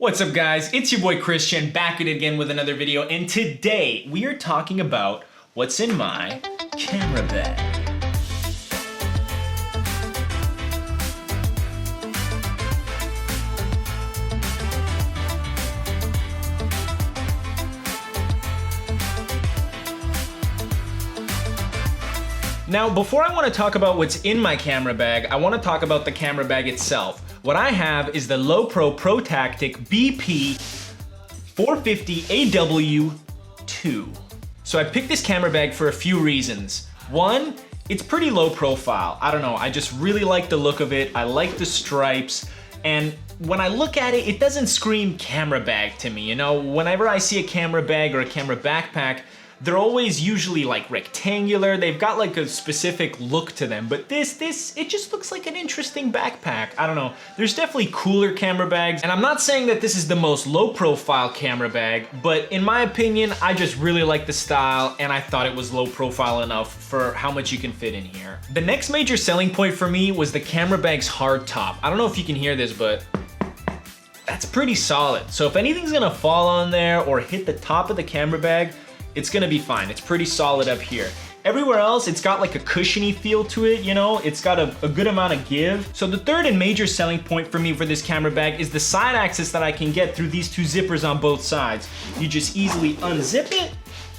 What's up guys, it's your boy Krisztian back at it again with another video, and today we are talking about what's in my camera bag. Now, before I want to talk about what's in my camera bag, I want to talk about the camera bag itself. What I have is the Lowepro ProTactic BP 450 AW2. So I picked this camera bag for a few reasons. One, it's pretty low profile. I don't know, I just really like the look of it. I like the stripes, and when I look at it, it doesn't scream camera bag to me. You know, whenever I see a camera bag or a camera backpack, they're always usually like rectangular. They've got like a specific look to them, but this, it just looks like an interesting backpack. I don't know. There's definitely cooler camera bags, and I'm not saying that this is the most low profile camera bag, but in my opinion, I just really like the style, and I thought it was low profile enough for how much you can fit in here. The next major selling point for me was the camera bag's hard top. I don't know if you can hear this, but that's pretty solid. So if anything's gonna fall on there or hit the top of the camera bag, it's gonna be fine. It's pretty solid up here. Everywhere else, it's got like a cushiony feel to it, you know? It's got a good amount of give. So the third and major selling point for me for this camera bag is the side access that I can get through these two zippers on both sides. You just easily unzip it,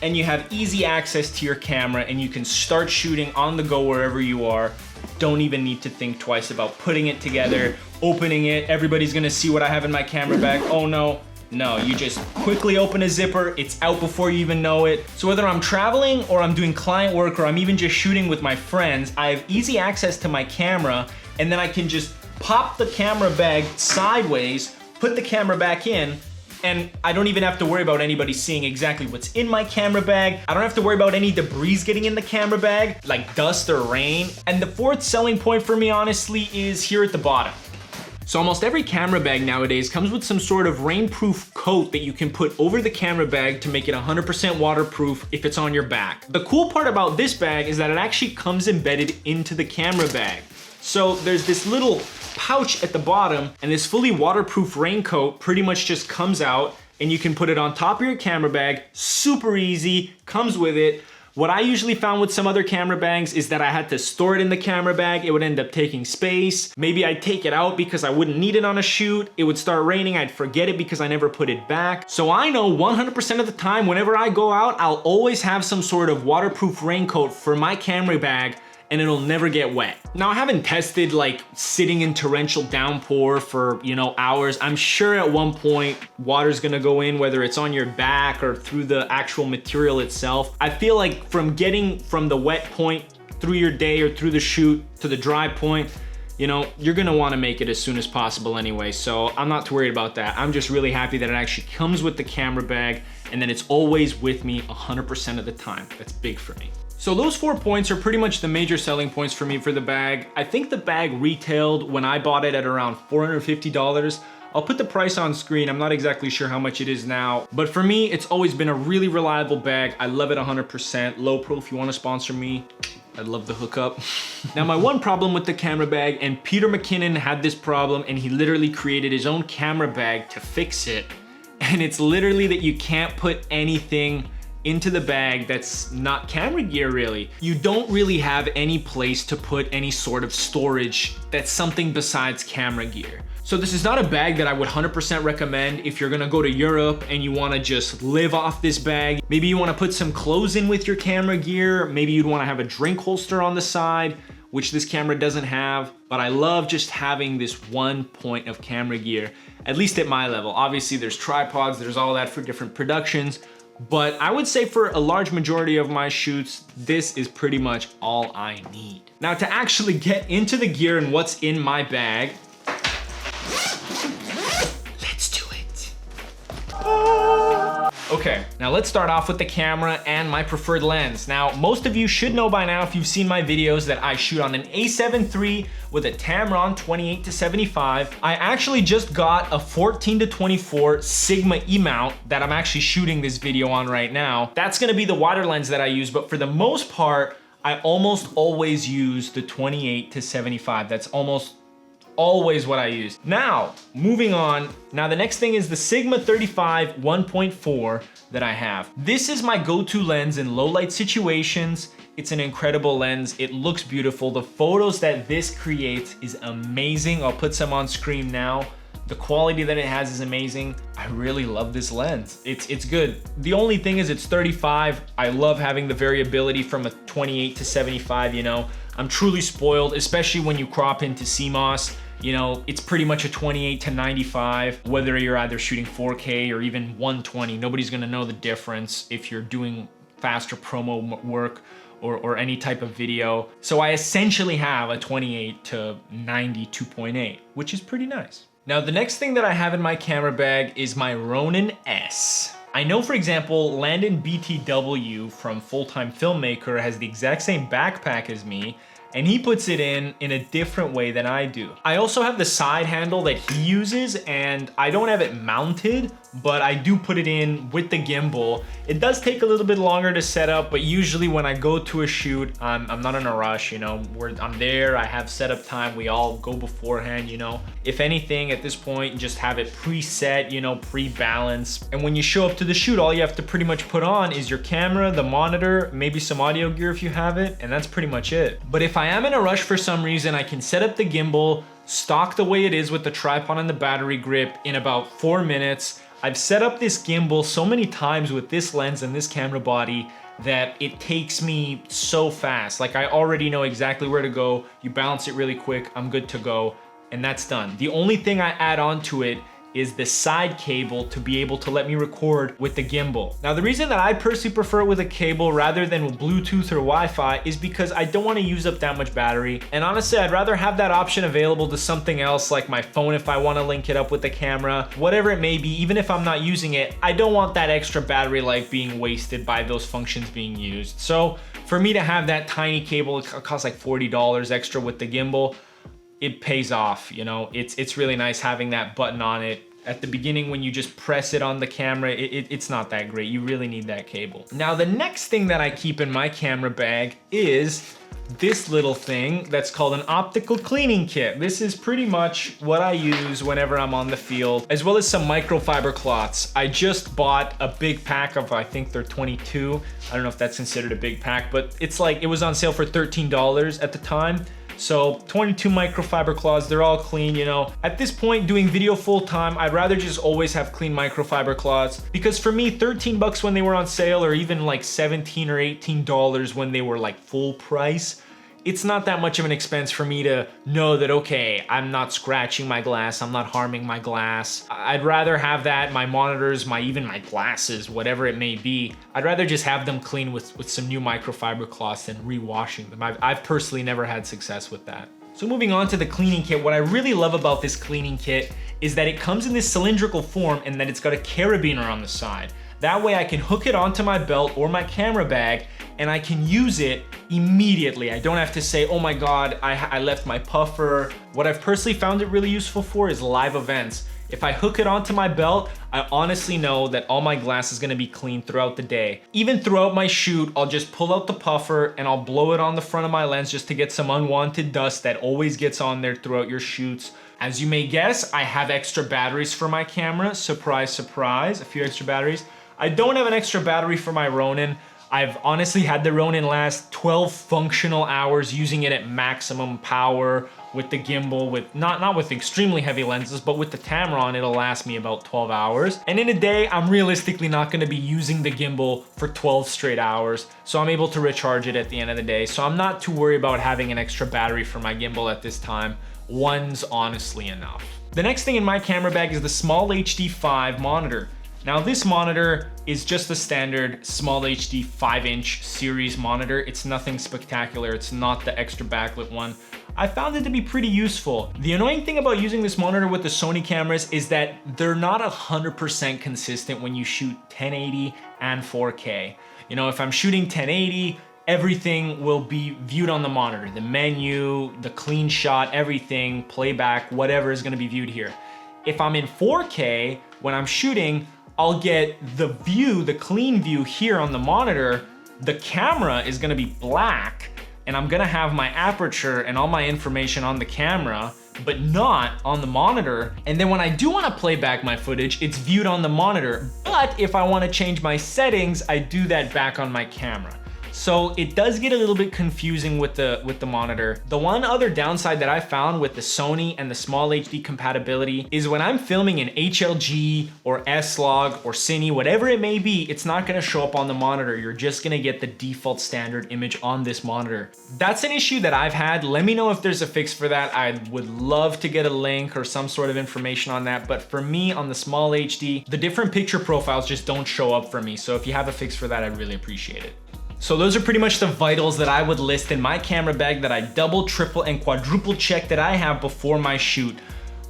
and you have easy access to your camera, and you can start shooting on the go wherever you are. Don't even need to think twice about putting it together, opening it. Everybody's gonna see what I have in my camera bag. Oh no. No, you just quickly open a zipper, it's out before you even know it. So whether I'm traveling or I'm doing client work or I'm even just shooting with my friends, I have easy access to my camera, and then I can just pop the camera bag sideways, put the camera back in, and I don't even have to worry about anybody seeing exactly what's in my camera bag. I don't have to worry about any debris getting in the camera bag, like dust or rain. And the fourth selling point for me, honestly, is here at the bottom. So almost every camera bag nowadays comes with some sort of rainproof coat that you can put over the camera bag to make it 100% waterproof if it's on your back. The cool part about this bag is that it actually comes embedded into the camera bag. So there's this little pouch at the bottom, and this fully waterproof raincoat pretty much just comes out, and you can put it on top of your camera bag. Super easy, comes with it. What I usually found with some other camera bags is that I had to store it in the camera bag. It would end up taking space. Maybe I'd take it out because I wouldn't need it on a shoot. It would start raining, I'd forget it because I never put it back. So I know 100% of the time, whenever I go out, I'll always have some sort of waterproof raincoat for my camera bag, and it'll never get wet. Now, I haven't tested like sitting in torrential downpour for, you know, hours. I'm sure at one point water's gonna go in, whether it's on your back or through the actual material itself. I feel like from getting from the wet point through your day or through the shoot to the dry point, you know, you're gonna wanna make it as soon as possible anyway, so I'm not too worried about that. I'm just really happy that it actually comes with the camera bag, and then it's always with me 100% of the time. That's big for me. So those 4 points are pretty much the major selling points for me for the bag. I think the bag retailed when I bought it at around $450. I'll put the price on screen. I'm not exactly sure how much it is now, but for me, it's always been a really reliable bag. I love it 100%. Lowepro, if you want to sponsor me, I'd love the hookup. Now, my one problem with the camera bag, and Peter McKinnon had this problem, and he literally created his own camera bag to fix it, and it's literally that you can't put anything into the bag that's not camera gear, really. You don't really have any place to put any sort of storage that's something besides camera gear. So this is not a bag that I would 100% recommend if you're gonna go to Europe and you wanna just live off this bag. Maybe you wanna put some clothes in with your camera gear. Maybe you'd wanna have a drink holster on the side, which this camera doesn't have. But I love just having this one point of camera gear, at least at my level. Obviously there's tripods, there's all that for different productions, but I would say for a large majority of my shoots, this is pretty much all I need. Now, to actually get into the gear and what's in my bag, let's do it. Okay, now let's start off with the camera and my preferred lens. Now, most of you should know by now, if you've seen my videos, that I shoot on an A7 III with a Tamron 28-75. I actually just got a 14-24 Sigma E-mount that I'm actually shooting this video on right now. That's gonna be the wider lens that I use, but for the most part, I almost always use the 28-75. That's almost always what I use. Now, moving on. Now the next thing is the Sigma 35 1.4 that I have. This is my go-to lens in low light situations. It's an incredible lens. It looks beautiful. The photos that this creates is amazing. I'll put some on screen now. The quality that it has is amazing. I really love this lens. It's good. The only thing is it's 35. I love having the variability from a 28 to 75, you know. I'm truly spoiled, especially when you crop into CMOS. You know, it's pretty much a 28 to 95, whether you're either shooting 4K or even 120. Nobody's gonna know the difference if you're doing faster promo work or any type of video. So I essentially have a 28 to 90 2.8, which is pretty nice. Now, the next thing that I have in my camera bag is my Ronin S. I know, for example, Landon BTW from Full Time Filmmaker has the exact same backpack as me, and he puts it in a different way than I do. I also have the side handle that he uses, and I don't have it mounted, but I do put it in with the gimbal. It does take a little bit longer to set up, but usually when I go to a shoot, I'm not in a rush, you know. I'm there, I have setup time, we all go beforehand, you know. If anything, at this point, just have it preset, you know, pre-balanced. And when you show up to the shoot, all you have to pretty much put on is your camera, the monitor, maybe some audio gear if you have it, and that's pretty much it. But if I am in a rush for some reason, I can set up the gimbal, stock the way it is with the tripod and the battery grip in about 4 minutes. I've set up this gimbal so many times with this lens and this camera body that it takes me so fast. Like, I already know exactly where to go. You balance it really quick, I'm good to go, and that's done. The only thing I add on to it is the side cable to be able to let me record with the gimbal. Now, the reason that I personally prefer it with a cable rather than with Bluetooth or Wi-Fi is because I don't want to use up that much battery. And honestly, I'd rather have that option available to something else like my phone if I want to link it up with the camera, whatever it may be. Even if I'm not using it, I don't want that extra battery life being wasted by those functions being used. So for me to have that tiny cable, it costs like $40 extra with the gimbal. It pays off, you know. It's really nice having that button on it. At the beginning, when you just press it on the camera, it's not that great. You really need that cable. Now, the next thing that I keep in my camera bag is this little thing that's called an optical cleaning kit. This is pretty much what I use whenever I'm on the field, as well as some microfiber cloths. I just bought a big pack of, I think they're 22. I don't know if that's considered a big pack, but it's like, it was on sale for $13 at the time. So 22 microfiber cloths, they're all clean, you know. At this point, doing video full time, I'd rather just always have clean microfiber cloths, because for me, 13 bucks when they were on sale, or even like 17 or $18 when they were like full price, it's not that much of an expense for me to know that, okay, I'm not scratching my glass, I'm not harming my glass. I'd rather have that, my monitors, even my glasses, whatever it may be, I'd rather just have them clean with some new microfiber cloths than re-washing them. I've personally never had success with that. So moving on to the cleaning kit, what I really love about this cleaning kit is that it comes in this cylindrical form and that it's got a carabiner on the side. That way I can hook it onto my belt or my camera bag and I can use it immediately. I don't have to say, oh my God, I left my puffer. What I've personally found it really useful for is live events. If I hook it onto my belt, I honestly know that all my glass is gonna be clean throughout the day. Even throughout my shoot, I'll just pull out the puffer and I'll blow it on the front of my lens just to get some unwanted dust that always gets on there throughout your shoots. As you may guess, I have extra batteries for my camera. Surprise, surprise, a few extra batteries. I don't have an extra battery for my Ronin. I've honestly had the Ronin last 12 functional hours using it at maximum power with the gimbal, with not with extremely heavy lenses, but with the Tamron, it'll last me about 12 hours. And in a day, I'm realistically not gonna be using the gimbal for 12 straight hours, so I'm able to recharge it at the end of the day. So I'm not too worried about having an extra battery for my gimbal at this time. One's honestly enough. The next thing in my camera bag is the Small HD 5 monitor. Now this monitor is just a standard Small HD 5-inch series monitor. It's nothing spectacular. It's not the extra backlit one. I found it to be pretty useful. The annoying thing about using this monitor with the Sony cameras is that they're not 100% consistent when you shoot 1080 and 4K. You know, if I'm shooting 1080, everything will be viewed on the monitor. The menu, the clean shot, everything, playback, whatever is gonna be viewed here. If I'm in 4K, when I'm shooting, I'll get the view, the clean view here on the monitor. The camera is gonna be black and I'm gonna have my aperture and all my information on the camera, but not on the monitor. And then when I do want to play back my footage, it's viewed on the monitor. But if I want to change my settings, I do that back on my camera. So it does get a little bit confusing with the monitor. The one other downside that I found with the Sony and the small HD compatibility is when I'm filming in HLG or S-Log or Cine, whatever it may be, it's not gonna show up on the monitor. You're just gonna get the default standard image on this monitor. That's an issue that I've had. Let me know if there's a fix for that. I would love to get a link or some sort of information on that. But for me on the small HD, the different picture profiles just don't show up for me. So if you have a fix for that, I'd really appreciate it. So those are pretty much the vitals that I would list in my camera bag that I double, triple, and quadruple check that I have before my shoot.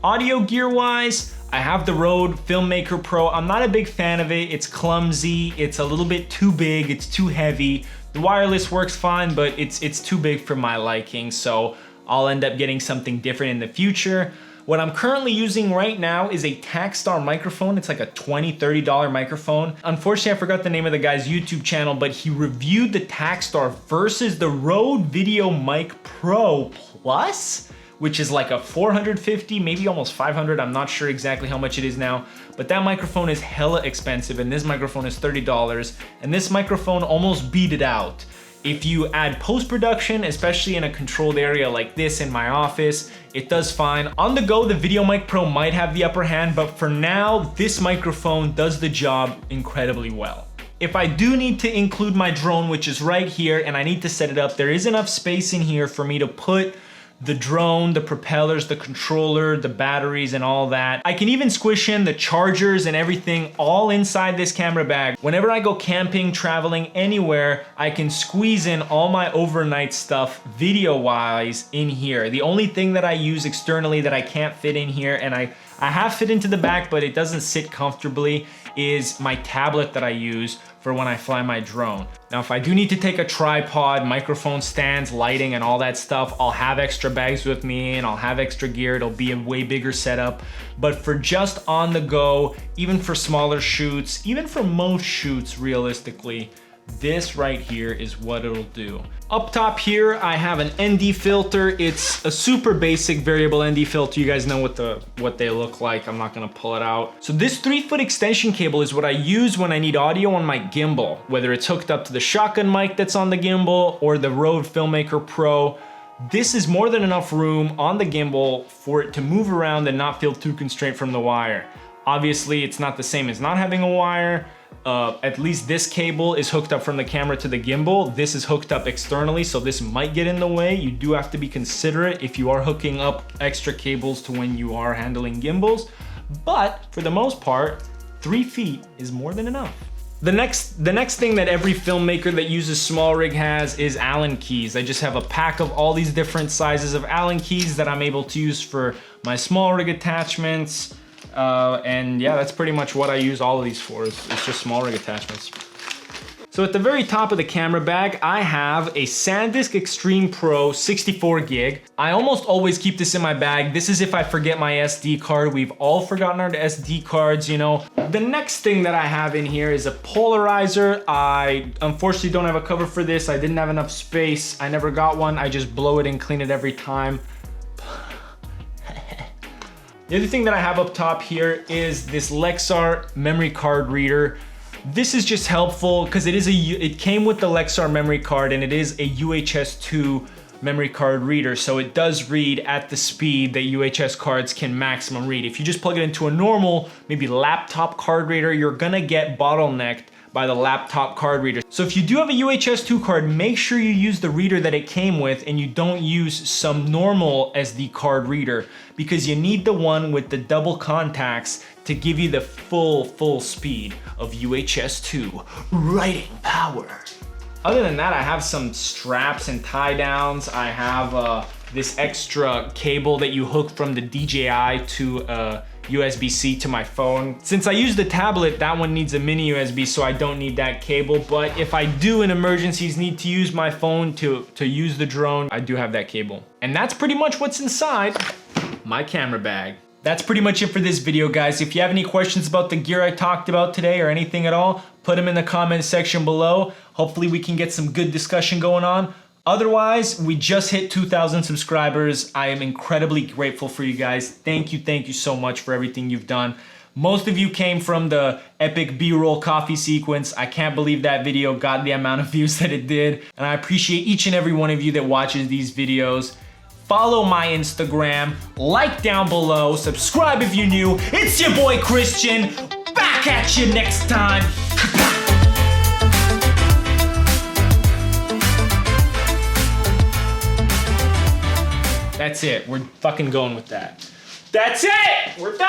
Audio gear wise, I have the Rode Filmmaker Pro. I'm not a big fan of it. It's clumsy, it's a little bit too big, it's too heavy. The wireless works fine, but it's too big for my liking, so I'll end up getting something different in the future. What I'm currently using right now is a Takstar microphone. It's like a $20, $30 microphone. Unfortunately, I forgot the name of the guy's YouTube channel, but he reviewed the Takstar versus the Rode Video Mic Pro Plus, which is like a $450, maybe almost $500. I'm not sure exactly how much it is now, but that microphone is hella expensive, and this microphone is $30, and this microphone almost beat it out. If you add post-production, especially in a controlled area like this in my office, it does fine. On the go, the Video Mic Pro might have the upper hand, but for now, this microphone does the job incredibly well. If I do need to include my drone, which is right here, and I need to set it up, there is enough space in here for me to put the drone, the propellers, the controller, the batteries, and all that. I can even squish in the chargers and everything all inside this camera bag. Whenever I go camping, traveling, anywhere, I can squeeze in all my overnight stuff video-wise in here. The only thing that I use externally that I can't fit in here, and I have fit into the back, but it doesn't sit comfortably, is my tablet that I use for when I fly my drone. Now, if I do need to take a tripod, microphone stands, lighting, and all that stuff, I'll have extra bags with me and I'll have extra gear. It'll be a way bigger setup. But for just on the go, even for smaller shoots, even for most shoots realistically, this right here is what it'll do. Up top here, I have an ND filter. It's a super basic variable ND filter. You guys know what they look like. I'm not gonna pull it out. So this 3-foot extension cable is what I use when I need audio on my gimbal, whether it's hooked up to the shotgun mic that's on the gimbal or the Rode Filmmaker Pro. This is more than enough room on the gimbal for it to move around and not feel too constrained from the wire. Obviously, it's not the same as not having a wire. At least this cable is hooked up from the camera to the gimbal. This is hooked up externally, so this might get in the way. You do have to be considerate if you are hooking up extra cables to when you are handling gimbals. But for the most part, 3 feet is more than enough. The next thing that every filmmaker that uses small rig has is Allen keys. I just have a pack of all these different sizes of Allen keys that I'm able to use for my small rig attachments. And yeah, that's pretty much what I use all of these for. It's just small rig attachments. So at the very top of the camera bag, I have a SanDisk Extreme Pro 64 gig. I almost always keep this in my bag. This is if I forget my SD card. We've all forgotten our SD cards, you know. The next thing that I have in here is a polarizer. I unfortunately don't have a cover for this. I didn't have enough space. I never got one. I just blow it and clean it every time. The other thing that I have up top here is this Lexar memory card reader. This is just helpful because it came with the Lexar memory card, and it is a UHS 2 memory card reader, so it does read at the speed that UHS cards can maximum read. If you just plug it into a normal, maybe laptop card reader, you're gonna get bottlenecked by the laptop card reader. So if you do have a UHS 2 card, make sure you use the reader that it came with and you don't use some normal SD card reader, because you need the one with the double contacts to give you the full speed of UHS 2 writing power. Other than that, I have some straps and tie downs. I have this extra cable that you hook from the DJI to USB-C to my phone. Since I use the tablet, that one needs a mini USB, so I don't need that cable. But if I do in emergencies need to use my phone to use the drone, I do have that cable. And that's pretty much what's inside my camera bag. That's pretty much it for this video, guys. If you have any questions about the gear I talked about today or anything at all, put them in the comment section below. Hopefully we can get some good discussion going on. Otherwise, we just hit 2,000 subscribers. I am incredibly grateful for you guys. Thank you so much for everything you've done. Most of you came from the epic B-roll coffee sequence. I can't believe that video got the amount of views that it did. And I appreciate each and every one of you that watches these videos. Follow my Instagram, like down below, subscribe if you're new. It's your boy Krisztian, back at you next time. That's it, we're fucking going with that. That's it, we're done.